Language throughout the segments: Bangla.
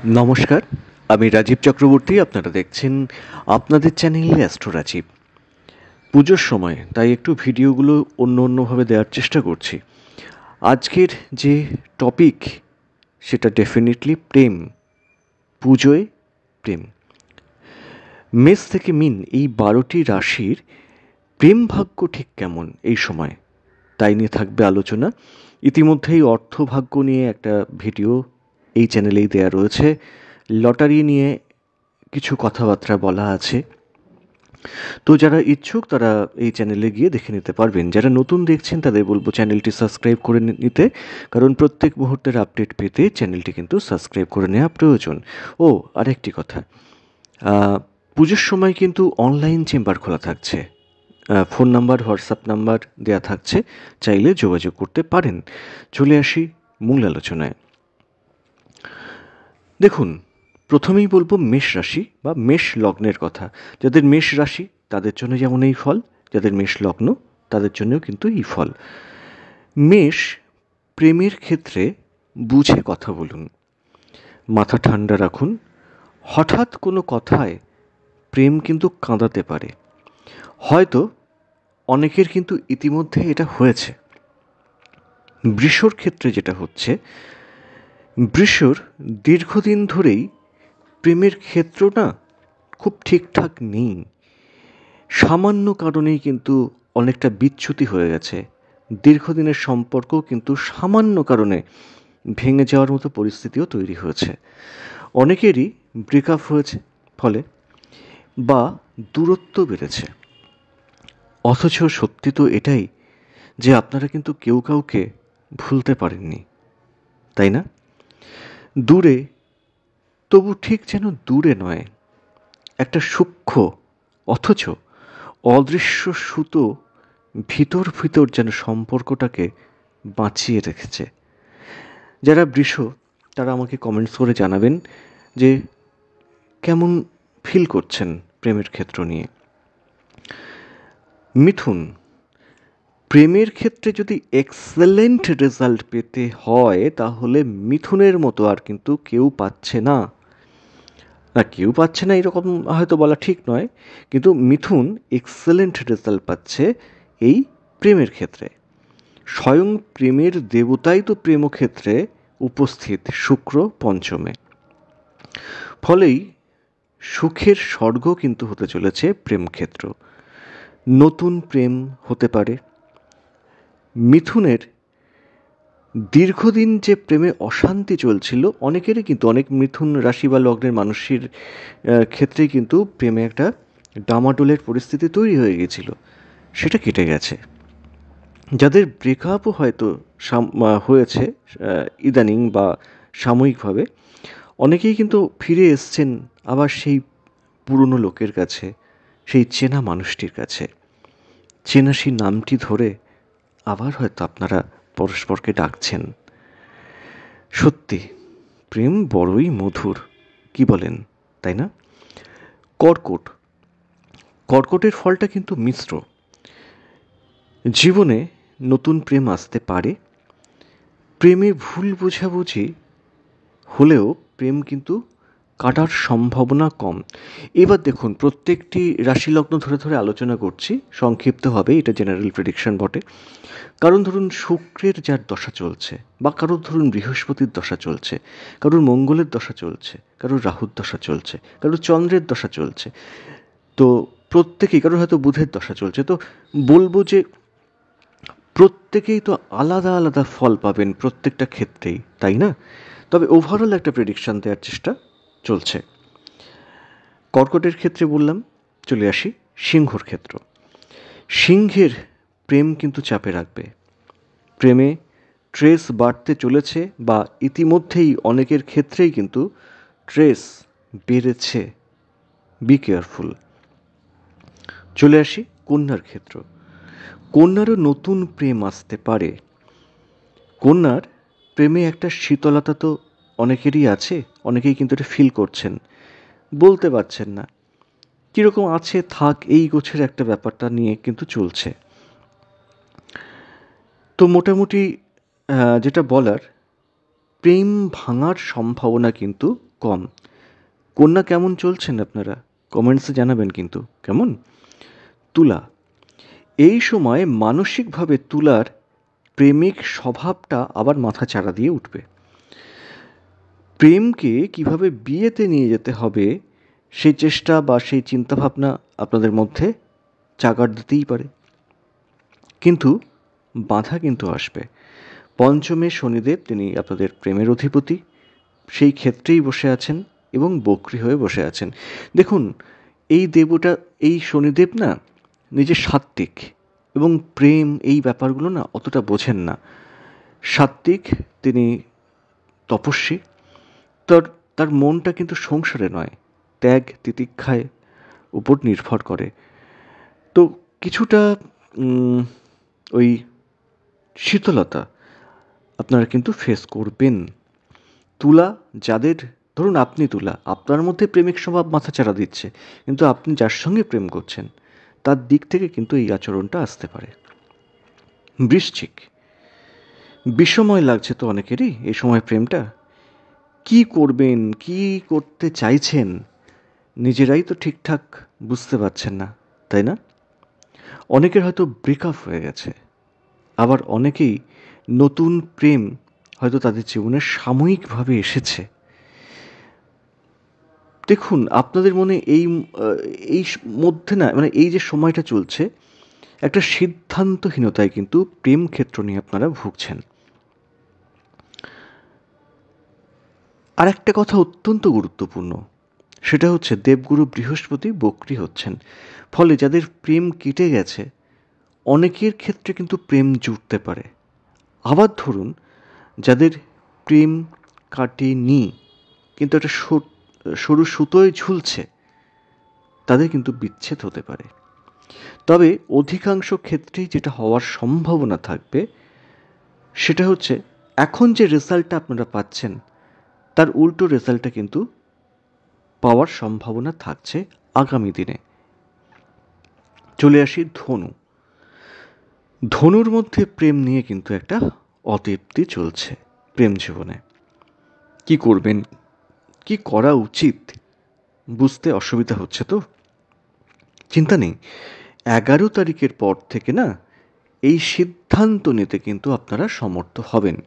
নমস্কার, আমি রাজীব চক্রবর্তী। আপনারা দেখছেন আপনাদের চ্যানেলে অ্যাস্ট্রো রাজীব। পুজোর সময় তাই একটু ভিডিওগুলো অন্যভাবে দেওয়ার চেষ্টা করছি। আজকের যে টপিক সেটা ডেফিনেটলি প্রেম। পুজোয় প্রেম। মেষ থেকে মীন এই 12টি রাশির প্রেম ভাগ্য ঠিক কেমন এই সময়, তাই নিয়ে থাকবে আলোচনা। ইতিমধ্যেই অর্থভাগ্য নিয়ে একটা ভিডিও এই চ্যানেলেই দেয়া রয়েছে। লটারি নিয়ে কিছু কথাবার্তা বলা আছে। তো যারা ইচ্ছুক তারা এই চ্যানেলে গিয়ে দেখে নিতে পারবেন। যারা নতুন দেখছেন তাদের বলবো চ্যানেলটি সাবস্ক্রাইব করে নিতে, কারণ প্রত্যেক মুহূর্তের আপডেট পেতে চ্যানেলটি কিন্তু সাবস্ক্রাইব করে নেওয়া প্রয়োজন। ও আরেকটি কথা, পুজোর সময় কিন্তু অনলাইন চেম্বার খোলা থাকছে। ফোন নাম্বার, হোয়াটসঅ্যাপ নাম্বার দেয়া থাকছে, চাইলে যোগাযোগ করতে পারেন। চলে আসি মূল আলোচনায়। দেখুন, প্রথমেই বলবো মেষ রাশি বা মেষ লগ্নের কথা। যাদের মেষ রাশি তাদের জন্য যেমন এই ফল, যাদের মেষ লগ্ন তাদের জন্যও কিন্তু এই ফল। মেষ, প্রেমের ক্ষেত্রে বুঝে কথা বলুন, মাথা ঠান্ডা রাখুন। হঠাৎ কোনো কথায় প্রেম কিন্তু কাঁদাতে পারে। হয়তো অনেকের কিন্তু ইতিমধ্যে এটা হয়েছে। বৃষর ক্ষেত্রে যেটা হচ্ছে, বৃষর দীর্ঘদিন ধরেই প্রেমের ক্ষেত্র না খুব ঠিকঠাক নেই। সামান্য কারণেই কিন্তু অনেকটা বিচ্যুতি হয়ে গেছে। দীর্ঘদিনের সম্পর্ক কিন্তু সামান্য কারণে ভেঙে যাওয়ার মতো পরিস্থিতিও তৈরি হয়েছে। অনেকেরই ব্রেকআপ হয়েছে ফলে, বা দূরত্ব বেড়েছে। অথচ সত্যি তো এটাই যে আপনারা কিন্তু কেউ কাউকে ভুলতে পারেননি, তাই না? দূরে, তবু ঠিক যেন দূরে নয়। একটা সূক্ষ্ম অথচ অদৃশ্য সুতো ভিতর ভিতর যেন সম্পর্কটাকে বাঁচিয়ে রেখেছে। যারা বৃষ তারা আমাকে কমেন্টস করে জানাবেন যে কেমন ফিল করছেন প্রেমের ক্ষেত্র নিয়ে। মিথুন, প্রেমের ক্ষেত্রে যদি এক্সেলেন্ট রেজাল্ট পেতে হয় তাহলে মিথুনের মতো আর কিন্তু কেউ পাচ্ছে না। না, কেউ পাচ্ছে না এরকম হয়তো বলা ঠিক নয়, কিন্তু মিথুন এক্সেলেন্ট রেজাল্ট পাচ্ছে এই প্রেমের ক্ষেত্রে। স্বয়ং প্রেমের দেবতাই তো প্রেমক্ষেত্রে উপস্থিত শুক্র পঞ্চমে। ফলেই সুখের স্বর্গ কিন্তু হতে চলেছে প্রেমক্ষেত্র। নতুন প্রেম হতে পারে। মিথুনের দীর্ঘদিন যে প্রেমে অশান্তি চলছিল, অনেকেরই কিন্তু, অনেক মিথুন রাশি বা লগ্নের মানুষের ক্ষেত্রেই কিন্তু প্রেমে একটা ডামাডোলের পরিস্থিতি তৈরি হয়ে গিয়েছিল, সেটা কেটে গেছে। যাদের ব্রেকআপও হয়তো হয়েছে ইদানিং বা সাময়িকভাবে, অনেকেই কিন্তু ফিরে এসছেন আবার সেই পুরনো লোকের কাছে, সেই চেনা মানুষটির কাছে। চেনা সেই নামটি ধরে আবার হয়তো আপনারা পরস্পরকে ডাকছেন। সত্যি প্রেম বড়ই মধুর, কি বলেন, তাই না? কর্কট, কর্কটের ফলটা কিন্তু মিশ্র। জীবনে নতুন প্রেম আসতে পারে। প্রেমে ভুল বোঝাবুঝি হলেও প্রেম কিন্তু কাটার সম্ভাবনা কম। এবার দেখুন, প্রত্যেকটি রাশিলগ্ন ধরে ধরে আলোচনা করছি, সংক্ষিপ্ত হবে, এটা জেনারেল প্রেডিকশন বটে। কারণ ধরুন শুক্রের যার দশা চলছে, বা কারোর ধরুন বৃহস্পতির দশা চলছে, কারোর মঙ্গলের দশা চলছে, কারোর রাহুর দশা চলছে, কারোর চন্দ্রের দশা চলছে, তো প্রত্যেকেই, কারোর হয়তো বুধের দশা চলছে, তো বলবো যে প্রত্যেকেই তো আলাদা আলাদা ফল পাবেন প্রত্যেকটা ক্ষেত্রেই, তাই না? তবে ওভারঅল একটা প্রেডিকশন দেওয়ার চেষ্টা চলছে। কর্কটের ক্ষেত্রে বললাম, চলে আসি সিংহর ক্ষেত্র। সিংহের প্রেম কিন্তু চাপে রাখবে। প্রেমে ট্রেস বাড়তে চলেছে, বা ইতিমধ্যেই অনেকের ক্ষেত্রেই কিন্তু ট্রেস বেড়েছে। Be careful. চলে আসি কন্যার ক্ষেত্র। কন্যারও নতুন প্রেম আসতে পারে। কন্যার প্রেমে একটা শীতলতা তো অনেকেরই আছে, অনেকেই কিন্তু এটা ফিল করছেন, বলতে পারছেন না কীরকম আছে, থাক এই গোছের একটা ব্যাপারটা নিয়ে কিন্তু চলছে। তো মোটামুটি যেটা বলার, প্রেম ভাঙার সম্ভাবনা কিন্তু কম। কন্যা কেমন চলছেন আপনারা? কমেন্টসে জানাবেন কিন্তু, কেমন? তুলা, এই সময় মানসিকভাবে তুলার প্রেমিক স্বভাবটা আবার মাথাচাড়া দিয়ে উঠবে। প্রেমকে কিভাবে বিয়েতে নিয়ে যেতে হবে সেই চেষ্টা বা সেই চিন্তাভাবনা আপনাদের মধ্যে জাগার দিতেই পারে। কিন্তু বাধা কিন্তু আসবে। পঞ্চমে শনিদেব, তিনি আপনাদের প্রেমের অধিপতি, সেই ক্ষেত্রেই বসে আছেন এবং বক্রী হয়ে বসে আছেন। দেখুন, এই দেবতা, এই শনিদেব না নিজে সাত্ত্বিক, এবং প্রেম এই ব্যাপারগুলো না অতটা বোঝেন না। সাত্ত্বিক, তিনি তপস্বী, তার তার মনটা কিন্তু সংসারে নয়, ত্যাগ তিতিক্ষায় উপর নির্ভর করে। তো কিছুটা ওই শীতলতা আপনারা কিন্তু ফেস করবেন। তুলা, যাদের, ধরুন আপনি তুলা, আপনার মধ্যে প্রেমিক স্বভাব মাথাচাড়া দিচ্ছে, কিন্তু আপনি যার সঙ্গে প্রেম করছেন তার দিক থেকে কিন্তু এই আচরণটা আসতে পারে। বৃশ্চিক, বিষময় লাগছে তো অনেকেরই এই সময় প্রেমটা। কি করবেন, কি করতে চাইছেন, নিজেরাই তো ঠিকঠাক বুঝতে পারছেন না, তাই না? অনেকের হয়তো ব্রেকআপ হয়ে গেছে, আবার অনেকেই নতুন প্রেম হয়তো তাদের জীবনে সাময়িকভাবে এসেছে। দেখুন, আপনাদের মনে এই মধ্যে না, মানে এই যে সময়টা চলছে, একটা সিদ্ধান্তহীনতায় কিন্তু প্রেম ক্ষেত্র নিয়ে আপনারা ভুগছেন। আর একটা কথা অত্যন্ত গুরুত্বপূর্ণ, সেটা হচ্ছে দেবগুরু বৃহস্পতি বক্রী হচ্ছেন। ফলে যাদের প্রেম কেটে গেছে, অনেকের ক্ষেত্রে কিন্তু প্রেম জুটতে পারে। আবার ধরুন, যাদের প্রেম কাটেনি কিন্তু একটা সরু সুতোয় ঝুলছে, তাদের কিন্তু বিচ্ছেদ হতে পারে। তবে অধিকাংশ ক্ষেত্রেই যেটা হওয়ার সম্ভাবনা থাকবে সেটা হচ্ছে, এখন যে রেজাল্টটা আপনারা পাচ্ছেন তার উল্টো রেজাল্টটা কিন্তু পাওয়ার সম্ভাবনা থাকছে আগামী দিনে। চলে আসি ধনু। ধনুর মধ্যে প্রেম নিয়ে কিন্তু একটা অতৃপ্তি চলছে প্রেম জীবনে। কি করবেন, কি করা উচিত বুঝতে অসুবিধা হচ্ছে তো? চিন্তা নেই, 11 তারিখের পর থেকে না এই সিদ্ধান্ত নিতে কিন্তু আপনারা সমর্থ হবেন,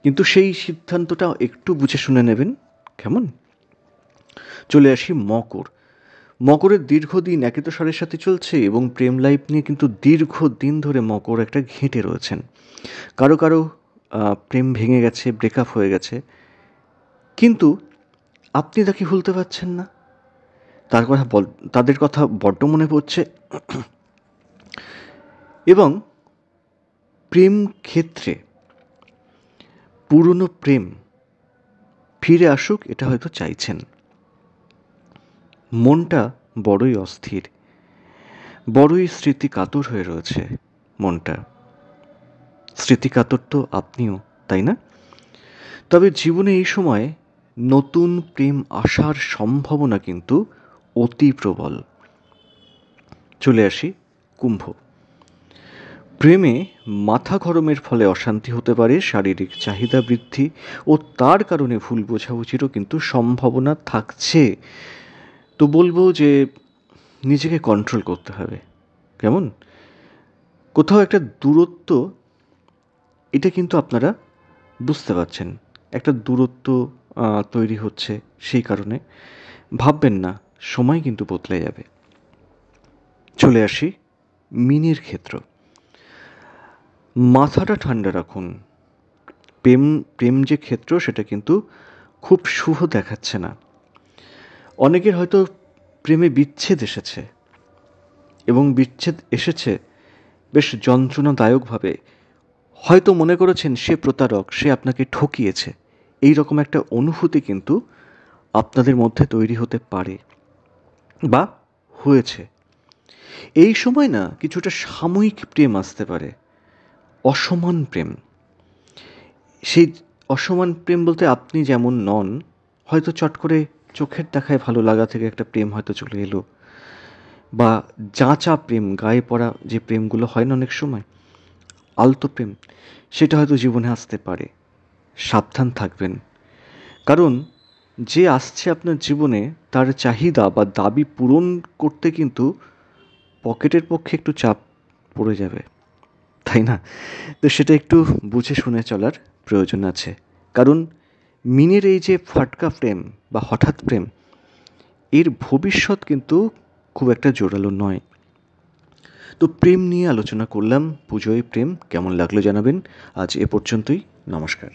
কিন্তু সেই সিদ্ধান্তটা একটু বুঝে শুনে নেবেন, কেমন? চলে আসি মকর। মকরের দীর্ঘদিন একে তো সাড়ে সাথে চলছে, এবং প্রেম লাইফ নিয়ে কিন্তু দীর্ঘদিন ধরে মকর একটা ঘেঁটে রয়েছেন। কারো কারো প্রেম ভেঙে গেছে, ব্রেকআপ হয়ে গেছে, কিন্তু আপনি তাকে ভুলতে পারছেন না। তাদের কথা বড্ড মনে পড়ছে, এবং প্রেম ক্ষেত্রে পুরনো প্রেম ফিরে আসুক এটা হয়তো চাইছেন। মনটা বড়ই অস্থির, বড়ই স্মৃতিকাতর হয়ে রয়েছে মনটা। স্মৃতিকাতর তো আপনিও, তাই না? তবে জীবনে এই সময় নতুন প্রেম আসার সম্ভাবনা কিন্তু অতি প্রবল। চলে আসি কুম্ভ। প্রেমে মাথা গরমের ফলে অশান্তি হতে পারে, শারীরিক চাহিদা বৃদ্ধি ও তার কারণে ভুল বোঝাবুঝিরও কিন্তু সম্ভাবনা থাকছে। তো বলবো যে নিজেকে কন্ট্রোল করতে হবে, কেমন? কোথাও একটা দূরত্ব, এটা কিন্তু আপনারা বুঝতে পারছেন, একটা দূরত্ব তৈরি হচ্ছে, সেই কারণে ভাববেন না, সময় কিন্তু বদলে যাবে। চলে আসি মিনের ক্ষেত্র। মাথাটা ঠান্ডা রাখুন। প্রেম প্রেম যে ক্ষেত্র সেটা কিন্তু খুব শুভ দেখাচ্ছে না। অনেকের হয়তো প্রেমে বিচ্ছেদ এসেছে, এবং বিচ্ছেদ এসেছে বেশ যন্ত্রণাদায়কভাবে। হয়তো মনে করেছেন সে প্রতারক, সে আপনাকে ঠকিয়েছে, এই রকম একটা অনুভূতি কিন্তু আপনাদের মধ্যে তৈরি হতে পারে বা হয়েছে। এই সময় না কিছুটা সাময়িক প্রেম আসতে পারে, অসমান প্রেম। সেই অসমান প্রেম বলতে আপনি যেমন নন, হয়তো চট করে চোখের দেখায় ভালো লাগা থেকে একটা প্রেম হয়তো চলে এলো, বা যাচা প্রেম, গায়ে পড়া যে প্রেমগুলো হয় না অনেক সময়, আলতো প্রেম, সেটা হয়তো জীবনে আসতে পারে। সাবধান থাকবেন, কারণ যে আসছে আপনার জীবনে তার চাহিদা বা দাবি পূরণ করতে কিন্তু পকেটের পক্ষে একটু চাপ পড়ে যাবে, তাই না? তো সেটা একটু বুঝে শুনে চলার প্রয়োজন আছে। কারণ মিনের এই যে ফাটকা প্রেম বা হঠাৎ প্রেম, এর ভবিষ্যৎ কিন্তু খুব একটা জোরালো নয়। তো প্রেম নিয়ে আলোচনা করলাম, পুজোয় প্রেম কেমন লাগলো জানাবেন। আজ এ পর্যন্তই। নমস্কার।